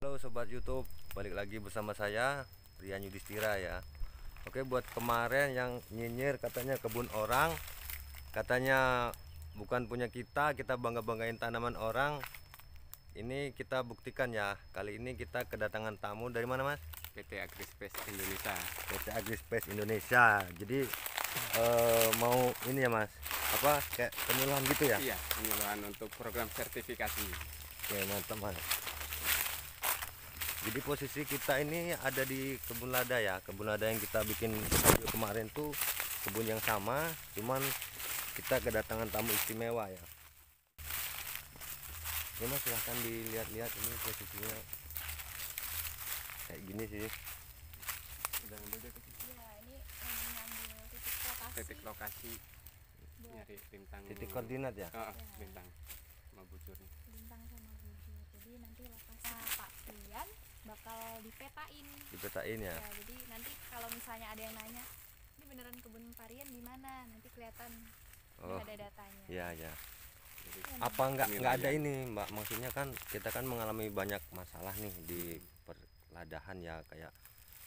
Halo Sobat YouTube, balik lagi bersama saya Rian Yudhistira ya. Oke, buat kemarin yang nyinyir katanya kebun orang, katanya bukan punya kita bangga-banggain tanaman orang. Ini kita buktikan ya. Kali ini kita kedatangan tamu dari mana Mas? PT Agrispace Indonesia. PT Agrispace Indonesia. Jadi mau ini ya Mas, apa kayak penyuluhan gitu ya? Iya, penyuluhan untuk program sertifikasi. Oke, mantap Mas. Jadi posisi kita ini ada di kebun lada ya. Kebun lada yang kita bikin video kemarin tuh kebun yang sama, cuman kita kedatangan tamu istimewa ya. Ini Mas, silahkan dilihat-lihat ini posisinya kayak gini sih. Udah ambil deh tuh. Ya, ini lagi ngambil titik lokasi. Titik lokasi buat nyari bintang. Titik koordinat ya. Bintang sama bucurnya. bintang sama bujur. Jadi nanti lokasi Pak Rian bakal dipetain. Dipetain ya. Ya, jadi nanti kalau misalnya ada yang nanya, ini beneran kebun Pak Rian di mana? Nanti kelihatan. Oh, Ada datanya. iya ya. Jadi Apa nggak penilaian. ada ini Mbak? Maksudnya kan kita kan mengalami banyak masalah nih di perladahan ya, kayak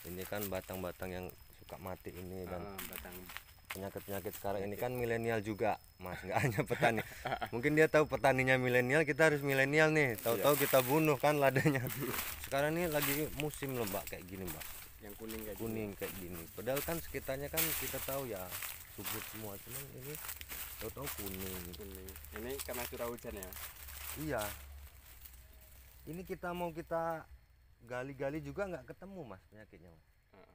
ini kan batang-batang yang suka mati ini dan batang penyakit-penyakit sekarang ini kan milenial juga Mas, nggak hanya petani. Mungkin dia tahu petaninya milenial, kita harus milenial nih, tahu-tahu kita bunuh kan ladanya. Sekarang ini lagi musim loh Mbak, kayak gini Mbak, yang kuning kayak kuning kayak gini, padahal kan sekitarnya kan kita tahu ya subur semua, cuman ini tahu-tahu kuning. kuning. Ini karena curah hujan ya. Iya, ini kita gali-gali juga nggak ketemu Mas penyakitnya Mas. Heeh.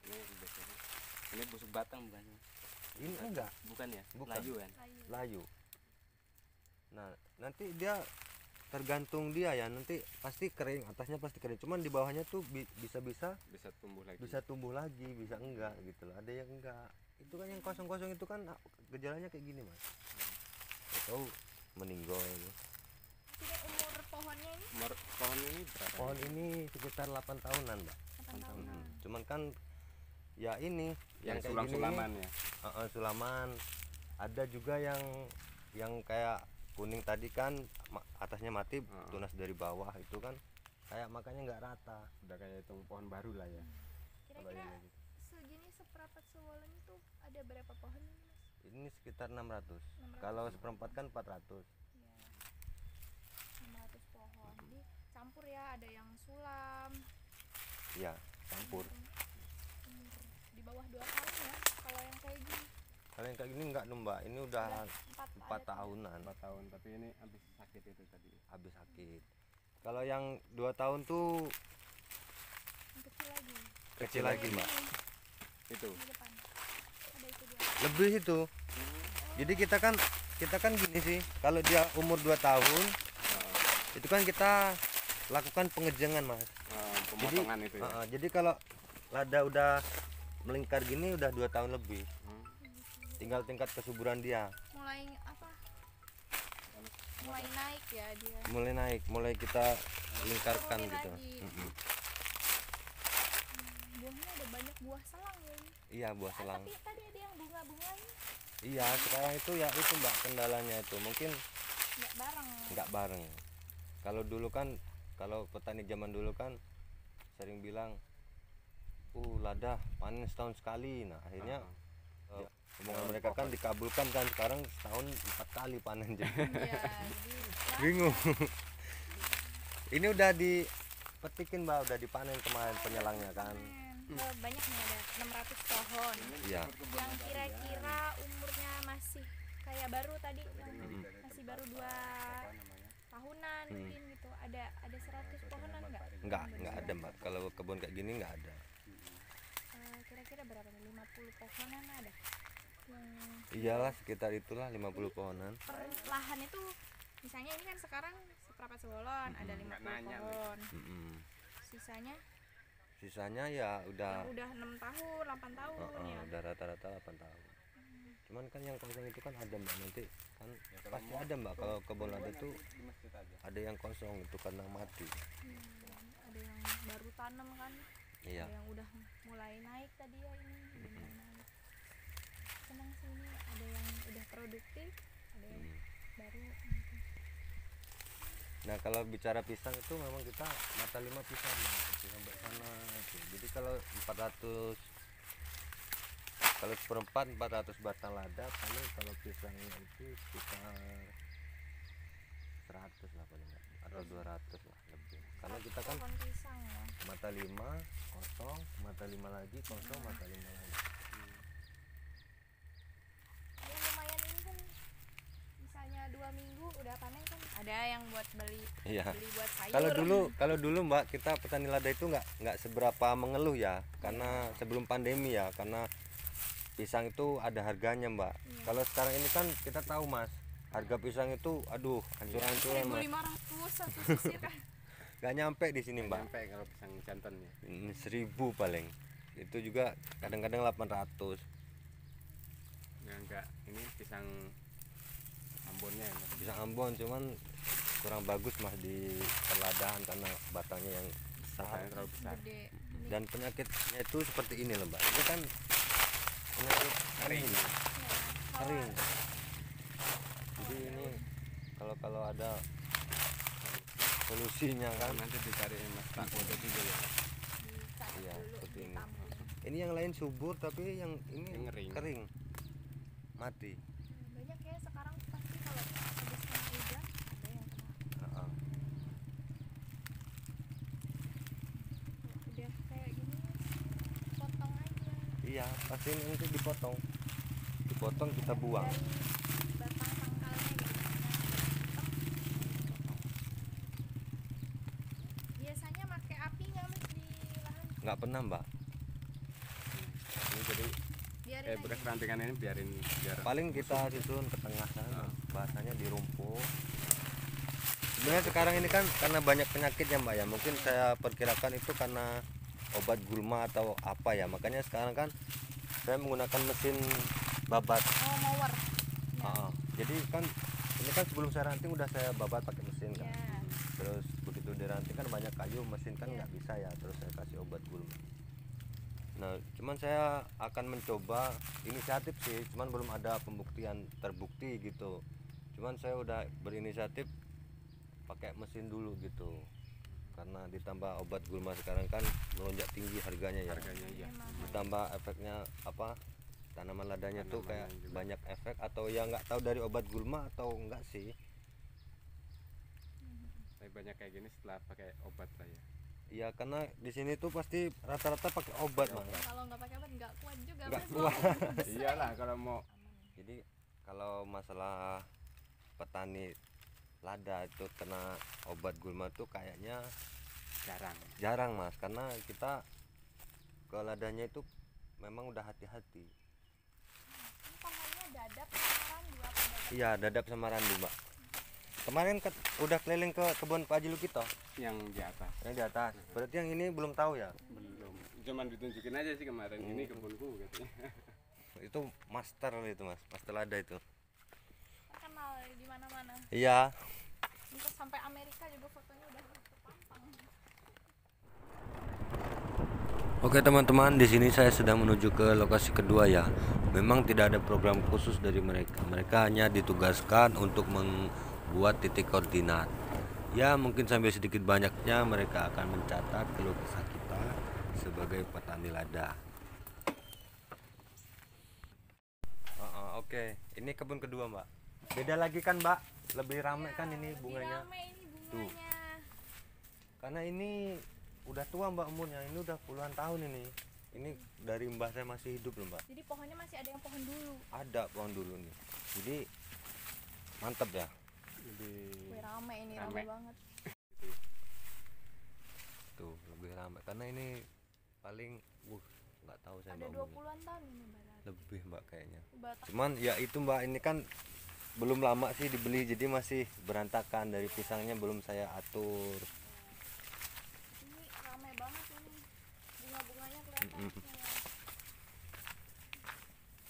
Ini biasanya. Ini busuk batang bukan? Ini enggak, Bukan ya? Bukan. Layu kan? Layu. layu. Nah, nanti dia tergantung dia ya, nanti pasti kering, atasnya pasti kering, cuman di bawahnya tuh bisa-bisa Bisa tumbuh lagi. bisa tumbuh lagi, bisa enggak gitu loh. Ada yang enggak. Itu kan yang kosong-kosong itu kan gejalanya kayak gini Mas. Atau meninggal. Tidak, umur pohonnya ini Umur pohon ini berapa? Pohon ini sekitar 8 tahunan Mbak. 8 tahunan. Cuman kan ya ini Yang kayak sulam-sulaman gini, ya. sulaman. Ada juga yang kayak kuning tadi kan atasnya mati, tunas dari bawah itu kan kayak makanya nggak rata. Udah kayak itu pohon baru lah ya. Kira-kira segini seperapat sewolong itu ada berapa pohon ini, Mas? Ini sekitar 600. 600. Kalau seperempat kan 400. Ya, 600 pohon. Jadi campur ya, ada yang sulam. Iya, campur. Umur di bawah 2 tahun ya. Kalau yang kayak gini Kalau yang kayak gini enggak dong Mbak, ini udah 4 4 tahunan 4 tahun, tapi ini habis sakit itu tadi. habis sakit. Kalau yang 2 tahun tuh yang kecil lagi. kecil lagi Mbak. Itu. Di depan. Ada itu dia. Lebih itu. Jadi kita kan gini sih, kalau dia umur 2 tahun itu kan kita lakukan pengejangan Mas. Pemotongan itu ya. Jadi kalau lada udah melingkar gini udah 2 tahun lebih. Tinggal tingkat kesuburan dia. Mulai apa? Mulai naik ya dia. Mulai naik, mulai kita lingkarkan Turunin gitu. lagi. Buahnya ada banyak buah selang ya ini. Iya, buah selang. Tapi tadi ada yang bunga-bunganya Iya, sekarang itu ya itu Mbak kendalanya itu. Mungkin nggak bareng. nggak bareng. Kalau dulu kan, kalau petani zaman dulu kan sering bilang, lada panen setahun sekali. Nah akhirnya omongan mereka kan dikabulkan kan, sekarang setahun 4 kali panen jadi Iya, jadi bingung. Ini udah dipetikin Mbak, udah dipanen kemarin penyelangnya kan. banyak nih, ada 600 pohon. Iya. Yang kira-kira umurnya masih kayak baru tadi, yang masih baru 2 tahunan mungkin gitu. Ada 100 pohonan Nggak ada Mbak. Kalau kebun kayak gini nggak ada. Kira-kira berapa nih? 50 pohonan ada. Iyalah sekitar itulah 50 pohonan. Per lahan itu misalnya ini kan sekarang seperempat sewolon, ada 50 pohon. Sisanya ya udah Yang udah 6 tahun, 8 tahun ya. udah rata-rata 8 tahun. Cuman kan yang kosong itu kan ada Mbak, nanti kan pasti ada Mbak, kalau kebun lada tuh ada yang kosong itu karena mati. Ada yang baru tanam kan. Iya. Ada yang udah mulai naik tadi ya ini. Udah mulai naik. Senang sih ini, ada yang udah produktif, ada yang baru. Nah kalau bicara pisang itu memang kita mata 5 pisang Mbak. Sampai sana gitu. Jadi kalau 400, kalau seperempat 400 batang lada, paling kalau pisangnya itu sekitar 100 lah paling nggak, atau 200 lah lebih. Karena kita kan pohon pisang ya. mata 5 kosong, mata 5 lagi kosong, mata 5 lagi. Ya lumayan ini kan, misalnya 2 minggu udah panen kan. Ada yang buat beli Iya. beli buat sayur. Kalau dulu Mbak, kita petani lada itu nggak seberapa mengeluh ya, karena sebelum pandemi ya, karena pisang itu ada harganya Mbak. Iya. Kalau sekarang ini kan kita tahu Mas, harga pisang itu aduh hancur-hancuran Mas. 1.500 satu sisir kan. Nggak nyampe di sini Mbak. Sampai kalau pisang jantan ya. 1.000 paling. Itu juga kadang-kadang 800. Enggak, ini pisang Ambonnya ya. Mas. Pisang Ambon cuman kurang bagus Mas di perladahan karena batangnya yang besar. Batangnya terlalu besar. Gede. Dan penyakitnya itu seperti ini loh Mbak. Itu kan penyakit kering. Ya, Kering. Jadi ini kalau ada solusinya kan. Nanti dicari Mas tak foto juga ya. dicari Iya, dulu, seperti ini. ditampung. Ini yang lain subur tapi yang ini Yang kering. Mati. Banyak ya sekarang pasti kalau habis kena hujan ada yang kena. Heeh. Udah kayak gini potong aja. Iya, pasti nanti dipotong. Dipotong kita buang. Dari batang pangkalnya gitu. Biasanya pakai api nggak Mas di lahan? Nggak pernah Mbak. Ini jadi Biarin aja. Beras rantingan ini biar paling kita susun ke tengah sana, bahasanya di rumput. Sebenarnya sekarang ini kan karena banyak penyakit ya Mbak ya, mungkin saya perkirakan itu karena obat gulma atau apa ya, makanya sekarang kan saya menggunakan mesin babat. Oh, mower. Ya. Jadi kan ini kan sebelum saya ranting udah saya babat pakai mesin kan. Ya. Terus begitu diranting kan banyak kayu, mesin kan Iya. nggak bisa ya, terus saya kasih obat gulma. Nah cuman saya akan mencoba inisiatif sih, cuman belum ada pembuktian terbukti gitu. Cuman saya udah berinisiatif pakai mesin dulu gitu, karena ditambah obat gulma sekarang kan melonjak tinggi harganya ya. harganya ya. Memang. Ditambah efeknya apa, tanaman ladanya tuh kayak Tanaman juga. banyak efek, atau ya nggak tahu dari obat gulma atau enggak sih. Tapi banyak kayak gini setelah pakai obat lah ya. Iya karena di sini tuh pasti rata-rata pakai obat Mas. Kalau nggak pakai obat nggak kuat juga Nggak Mas. kuat. Iyalah kalau mau Jadi kalau masalah petani lada itu kena obat gulma tuh kayaknya jarang Mas, karena kita ke ladanya itu memang udah hati-hati. Ini pohonnya dadap samaran dua apa dadap? Iya dadap sama randu Mbak. Kemarin udah keliling ke kebun Pak Haji Lukito yang di atas. yang di atas. Berarti yang ini belum tahu ya. Belum. Cuman ditunjukin aja sih kemarin ini kebunku katanya. Itu master itu Mas, master lada itu. Kenal di mana-mana. Iya. Untuk sampai Amerika juga fotonya udah terpampang. Oke teman-teman, di sini saya sedang menuju ke lokasi kedua ya. Memang tidak ada program khusus dari mereka. Mereka hanya ditugaskan untuk membuat titik koordinat. Ya mungkin sampai sedikit banyaknya mereka akan mencatat keluh kesah kita sebagai petani lada. Oke, ini kebun kedua Mbak. Beda lagi kan Mbak, lebih ramai kan ini Lebih bunganya. rame ini Tuh. bunganya. Karena ini udah tua Mbak umurnya, ini udah puluhan tahun ini. Ini dari mbah saya masih hidup loh Mbak. Jadi pohonnya masih ada yang pohon dulu. Ada pohon dulu nih. Jadi mantap ya. Wih, rame ini, Rame. rame banget. Tuh lebih ramai karena ini paling nggak tahu saya Ada Mbak umurnya. 20-an tahun ini berarti. Lebih Mbak kayaknya. Batang. Cuman ya itu Mbak, ini kan belum lama sih dibeli, jadi masih berantakan, dari pisangnya belum saya atur. Ini rame banget ini. Bunga-bunganya kelihatan. Mm-mm. kayak-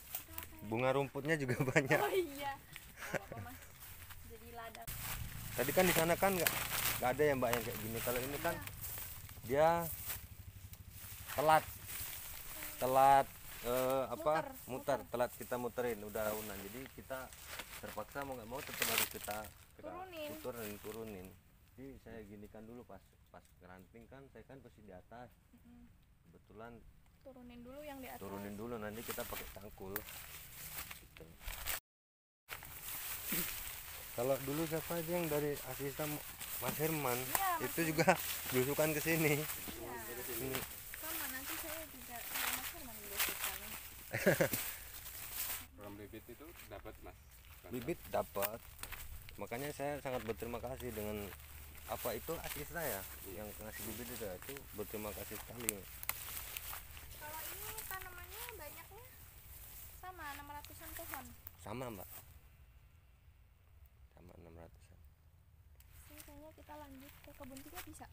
Itu apa ya? Bunga rumputnya juga banyak. Oh iya. Gak apa-apa Mas. Jadi ladang. Tadi kan di sana kan nggak ada ya Mbak yang kayak gini. Kalau ini kan dia telat muter, telat kita muterin udah daunan. Jadi kita terpaksa mau nggak mau tetap harus kita Turunin. turunin. Jadi saya ginikan dulu pas pas ranting kan, saya kan pasti di atas. Kebetulan Turunin dulu yang di atas. turunin dulu, nanti kita pakai cangkul. Gitu. Kalau dulu siapa aja yang dari asisten Mas Herman, Iya, Mas itu juga belusukan ke sini. Iya. Ini Sama nanti saya juga sama Mas Herman belusukan. Program bibit itu dapat mas. bibit dapat. Makanya saya sangat berterima kasih dengan apa itu asisten ya yang ngasih bibit itu berterima kasih sekali. Kalau ini tanamannya banyaknya sama 600-an pohon. Sama Mbak, sama 600-an. Ini kayaknya kita lanjut ke kebun 3 bisa.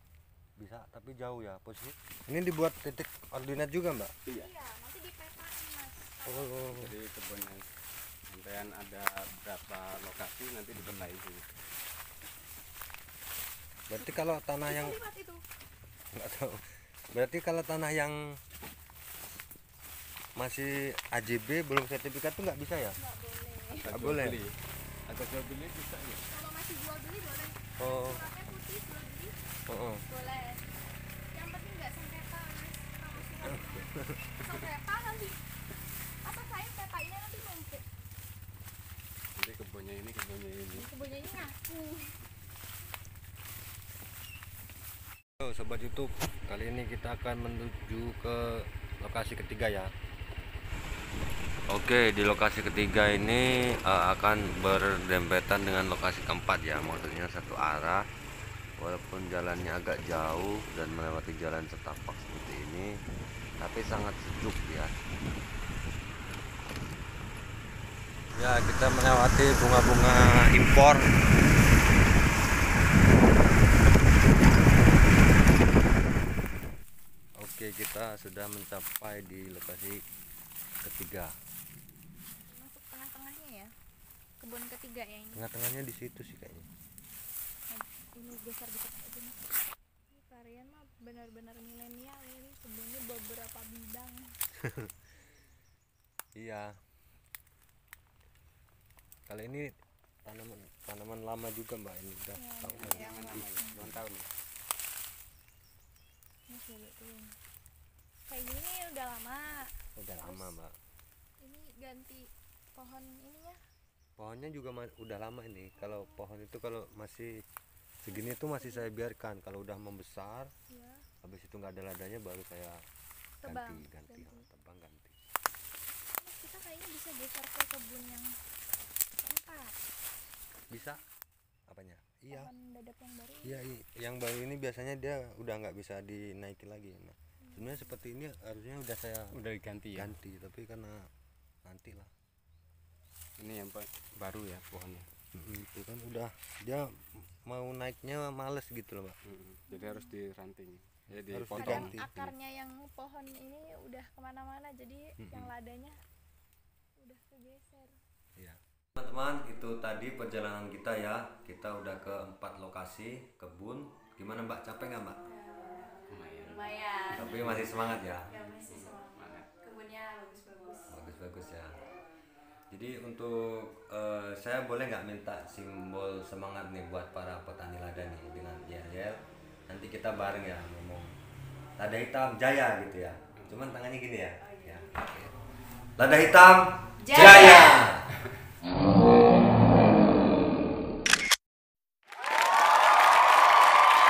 Bisa tapi jauh ya posisi. Ini dibuat titik koordinat juga Mbak. Iya. Iya, nanti dipetain Mas. Oh, Jadi kebunnya sampean ada berapa lokasi nanti dipetain sini. berarti kalau tanah yang Lihat itu. nggak tahu. Berarti kalau tanah yang masih AJB belum sertifikat tuh nggak bisa ya? Nggak boleh. Nggak boleh. Agak jual beli bisa ya. Kalau masih jual beli boleh. Oh, Suratnya putih jual beli oh. boleh. Yang penting nggak sengketa Mas. Kalau suratnya sengketa nanti apa saya petainnya nanti numpuk. Jadi kebunnya ini. Kebunnya ini ngaku. Halo Sobat YouTube, kali ini kita akan menuju ke lokasi ketiga ya. Oke, di lokasi ketiga ini akan berdempetan dengan lokasi keempat ya, maksudnya satu arah. Walaupun jalannya agak jauh dan melewati jalan setapak seperti ini, tapi sangat sejuk ya. Ya, kita melewati bunga-bunga impor. Oke, kita sudah mencapai di lokasi ketiga. Masuk tengah-tengahnya ya. Kebun ketiga ya ini. Tengah-tengahnya di situ sih kayaknya. Ini geser dikit aja nih. Ini Varian mah benar-benar milenial ini. Kebunnya beberapa bidang. Iya. Kali ini tanaman lama juga Mbak, ini udah Ya, tahun yang lebih. Belum tahun. Ini sudah turun. Kayak gini udah lama. Udah lama Mbak. Ini ganti pohon ininya. Pohonnya juga udah lama ini. Kalau pohon itu kalau masih segini tuh masih saya biarkan. Kalau udah membesar, Ya, habis itu nggak ada ladanya baru saya tebang. ganti. Tebang ganti. Mas, kita kayaknya bisa geser ke kebun yang keempat. Bisa? Apanya? Iya. Pohon dadap yang baru. Iya, yang baru ini biasanya dia udah nggak bisa dinaikin lagi ya, Mbak. Sebenarnya seperti ini harusnya udah saya Udah diganti ya. ganti, tapi karena nanti lah. Ini yang baru ya pohonnya. Itu kan udah dia mau naiknya males gitu loh Mbak. Jadi harus diranting. Ya Harus dipotong. Kadang diganti. akarnya yang pohon ini udah kemana-mana, jadi yang ladanya udah kegeser. Iya. Teman-teman, itu tadi perjalanan kita ya. Kita udah ke 4 lokasi kebun. Gimana Mbak? Capek nggak Mbak? Lumayan. Tapi masih semangat ya. Ya masih semangat. Kebunnya bagus-bagus. Bagus-bagus ya. Jadi untuk saya boleh nggak minta simbol semangat nih buat para petani lada nih dengan Yel. Nanti kita bareng ya ngomong lada hitam jaya gitu ya. Cuman tangannya gini ya. Ya. Oke. Lada hitam jaya.